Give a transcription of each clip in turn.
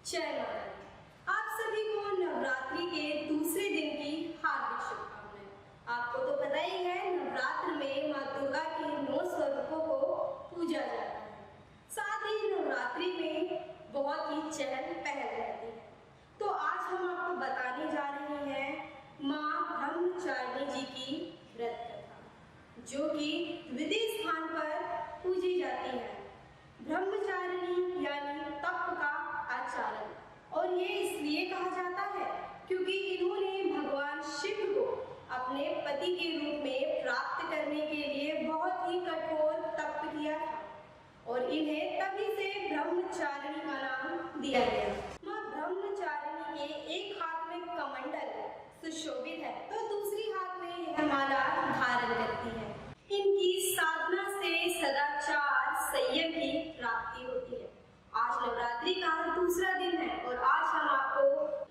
जय माता दी। आप सभी को नवरात्रि के दूसरे दिन की हार्दिक शुभकामनाएं। आपको तो पता ही है, नवरात्र में माँ दुर्गा के 9 स्वरूपों को पूजा जाता है। साथ ही नवरात्रि में बहुत ही चहल पहल रहती है। तो आज हम आपको बताने जा रहे हैं माँ ब्रह्मचारिणी जी की व्रत कथा, जो कि विधि स्थान पर पूजी जाती है। ब्रह्मचारिणी यानी तप का आचरण, और ये इसलिए कहा जाता है क्योंकि इन्होंने भगवान शिव को अपने पति के रूप में प्राप्त करने के लिए बहुत ही कठोर तप किया था, और इन्हें तभी से ब्रह्मचारिणी का नाम दिया गया। माँ ब्रह्मचारिणी के एक हाथ में कमंडल सुशोभित है, तो दूसरी हाथ में यह माला धारण करती है। इनकी साधना से सदाचार संयम की प्राप्ति होती है। आज नवरात्रि का दूसरा दिन है और आज हम आपको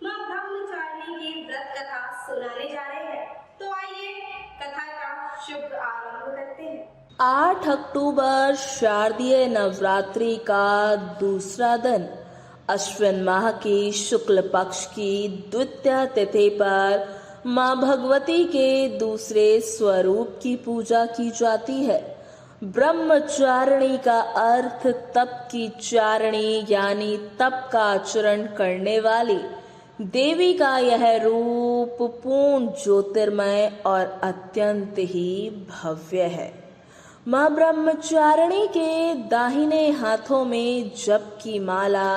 माँ ब्रह्मचारिणी की व्रत कथा सुनाने जा रहे हैं। तो आइए कथा का शुभ आरंभ करते हैं। 8 अक्टूबर शारदीय नवरात्रि का दूसरा दिन अश्विन माह की शुक्ल पक्ष की द्वितीय तिथि पर माँ भगवती के दूसरे स्वरूप की पूजा की जाती है। ब्रह्मचारिणी का अर्थ तप की चारिणी यानी तप का आचरण करने वाली देवी का यह रूप पूर्ण ज्योतिर्मय और अत्यंत ही भव्य है। माँ ब्रह्मचारिणी के दाहिने हाथों में जप की माला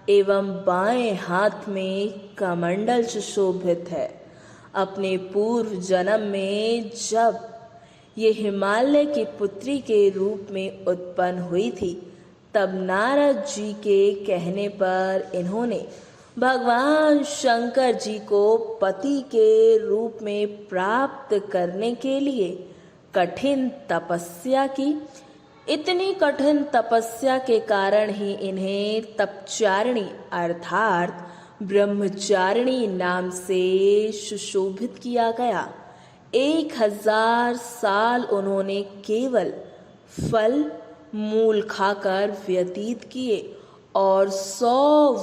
एवं बाएं हाथ में कमंडल सुशोभित है। अपने पूर्व जन्म में जब ये हिमालय की पुत्री के रूप में उत्पन्न हुई थी, तब नारद जी के कहने पर इन्होंने भगवान शंकर जी को पति के रूप में प्राप्त करने के लिए कठिन तपस्या की। इतनी कठिन तपस्या के कारण ही इन्हें तपचारिणी अर्थात ब्रह्मचारिणी नाम से सुशोभित किया गया। 1000 साल उन्होंने केवल फल मूल खाकर व्यतीत किए और 100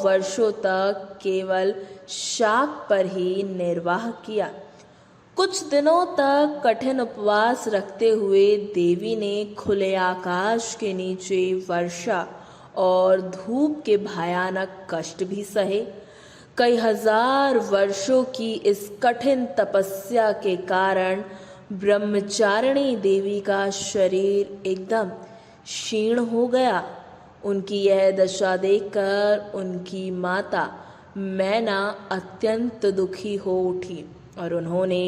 वर्षों तक केवल शाक पर ही निर्वाह किया। कुछ दिनों तक कठिन उपवास रखते हुए देवी ने खुले आकाश के नीचे वर्षा और धूप के भयानक कष्ट भी सहे। कई हजार वर्षों की इस कठिन तपस्या के कारण ब्रह्मचारिणी देवी का शरीर एकदम क्षीण हो गया। उनकी यह दशा देखकर उनकी माता मैना अत्यंत दुखी हो उठी और उन्होंने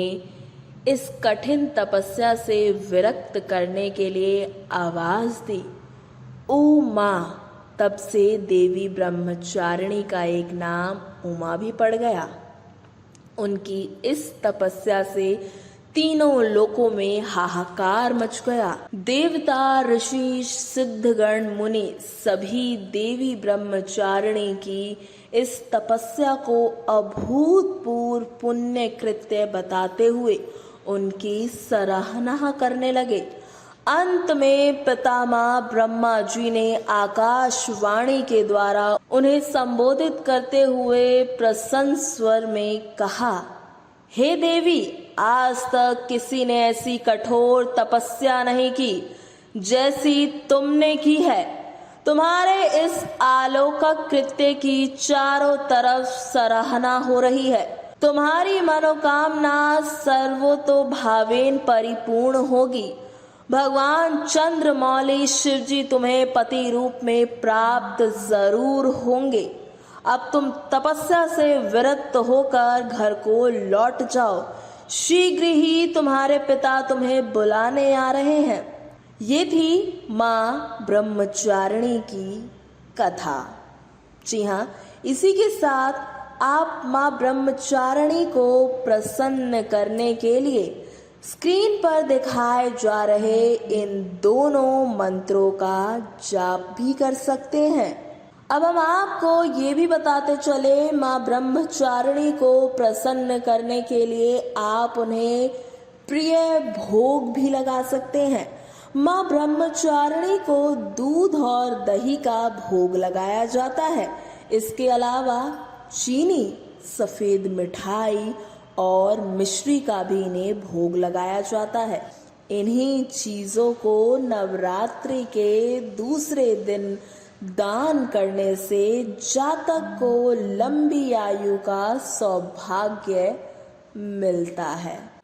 इस कठिन तपस्या से विरक्त करने के लिए आवाज दी, ओ माँ। तब से देवी ब्रह्मचारिणी का एक नाम उमा भी पड़ गया। उनकी इस तपस्या से तीनों लोकों में हाहाकार मच गया। देवता, ऋषि, सिद्धगण, मुनि सभी देवी ब्रह्मचारिणी की इस तपस्या को अभूतपूर्व पुण्य कृत्य बताते हुए उनकी सराहना करने लगे। अंत में पितामह ब्रह्मा जी ने आकाशवाणी के द्वारा उन्हें संबोधित करते हुए प्रसन्न स्वर में कहा, हे देवी, आज तक किसी ने ऐसी कठोर तपस्या नहीं की जैसी तुमने की है। तुम्हारे इस अलौकिक कृत्य की चारों तरफ सराहना हो रही है। तुम्हारी मनोकामना सर्वतोभावेन परिपूर्ण होगी। भगवान चंद्रमौली शिव जी तुम्हें पति रूप में प्राप्त जरूर होंगे। अब तुम तपस्या से विरक्त होकर घर को लौट जाओ। शीघ्र ही तुम्हारे पिता तुम्हें बुलाने आ रहे हैं। ये थी माँ ब्रह्मचारिणी की कथा। जी हाँ, इसी के साथ आप माँ ब्रह्मचारिणी को प्रसन्न करने के लिए स्क्रीन पर दिखाए जा रहे इन दोनों मंत्रों का जाप भी कर सकते हैं। अब हम आपको ये भी बताते चले, माँ ब्रह्मचारिणी को प्रसन्न करने के लिए आप उन्हें प्रिय भोग भी लगा सकते हैं। माँ ब्रह्मचारिणी को दूध और दही का भोग लगाया जाता है। इसके अलावा चीनी, सफेद मिठाई और मिश्री का भी इन्हें भोग लगाया जाता है। इन्हीं चीजों को नवरात्रि के दूसरे दिन दान करने से जातक को लंबी आयु का सौभाग्य मिलता है।